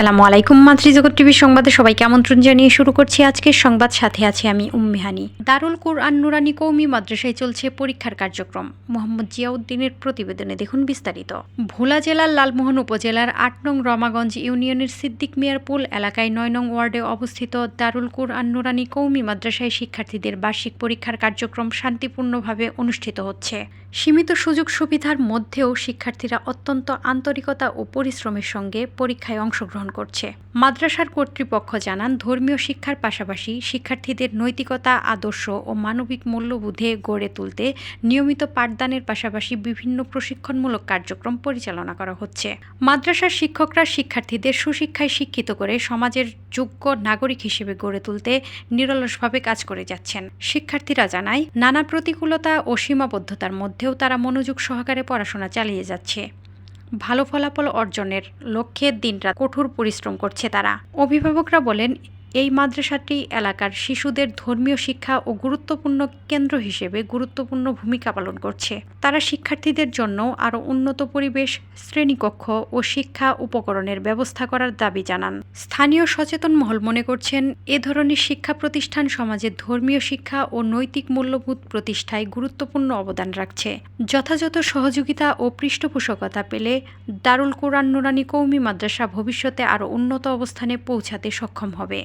আসসালামু আলাইকুম। মাতৃজগৎ টিভির সংবাদে সবাইকে আমন্ত্রণ জানিয়ে শুরু করছি আজকের সংবাদ। সাথে আছি আমি উম্মিহানি। দারুল কুরআন নুরানী কওমি মাদ্রাসায় চলছে পরীক্ষার কার্যক্রম। মোহাম্মদ জিয়াউদ্দিনের প্রতিবেদনে দেখুন বিস্তারিত। ভোলা জেলার লালমোহন উপজেলার ৮ নং রমাগঞ্জ ইউনিয়নের সিদ্দিক মিয়ার পুল এলাকায় ৯ নং ওয়ার্ডে অবস্থিত দারুল কুরআন নুরানী কওমি মাদ্রাসায় শিক্ষার্থীদের বার্ষিক পরীক্ষার কার্যক্রম শান্তিপূর্ণভাবে অনুষ্ঠিত হচ্ছে। সীমিত সুযোগ সুবিধার মধ্যেও শিক্ষার্থীরা অত্যন্ত আন্তরিকতা ও পরিশ্রমের সঙ্গে পরীক্ষায় অংশগ্রহণ করছে। মাদ্রাসার কর্তৃপক্ষ জানান, ধর্মীয় শিক্ষার পাশাপাশি শিক্ষার্থীদের নৈতিকতা, আদর্শ ও মানবিক মূল্যবোধে গড়ে তুলতে নিয়মিত পাঠদানের পাশাপাশি বিভিন্ন প্রশিক্ষণমূলক কার্যক্রম পরিচালনা করা হচ্ছে। মাদ্রাসার শিক্ষকরা শিক্ষার্থীদের সুশিক্ষায় শিক্ষিত করে সমাজের যোগ্য নাগরিক হিসেবে গড়ে তুলতে নিরলসভাবে কাজ করে যাচ্ছেন। শিক্ষার্থীরা জানায়, নানা প্রতিকূলতা ও সীমাবদ্ধতার মধ্যেও তারা মনোযোগ সহকারে পড়াশোনা চালিয়ে যাচ্ছে। ভালো ফলাফল অর্জনের লক্ষ্যে দিনরাত কঠোর পরিশ্রম করছে তারা। অভিভাবকরা বলেন, এই মাদ্রাসাটি এলাকার শিশুদের ধর্মীয় শিক্ষা ও গুরুত্বপূর্ণ কেন্দ্র হিসেবে গুরুত্বপূর্ণ ভূমিকা পালন করছে। তারা শিক্ষার্থীদের জন্য আরও উন্নত পরিবেশ, শ্রেণীকক্ষ ও শিক্ষা উপকরণের ব্যবস্থা করার দাবি জানান। স্থানীয় সচেতন মহল মনে করছেন, এ ধরনের শিক্ষা প্রতিষ্ঠান সমাজের ধর্মীয় শিক্ষা ও নৈতিক মূল্যবোধ প্রতিষ্ঠায় গুরুত্বপূর্ণ অবদান রাখছে। যথাযথ সহযোগিতা ও পৃষ্ঠপোষকতা পেলে দারুল কুরআন নুরানী কওমি মাদ্রাসা ভবিষ্যতে আরও উন্নত অবস্থানে পৌঁছাতে সক্ষম হবে।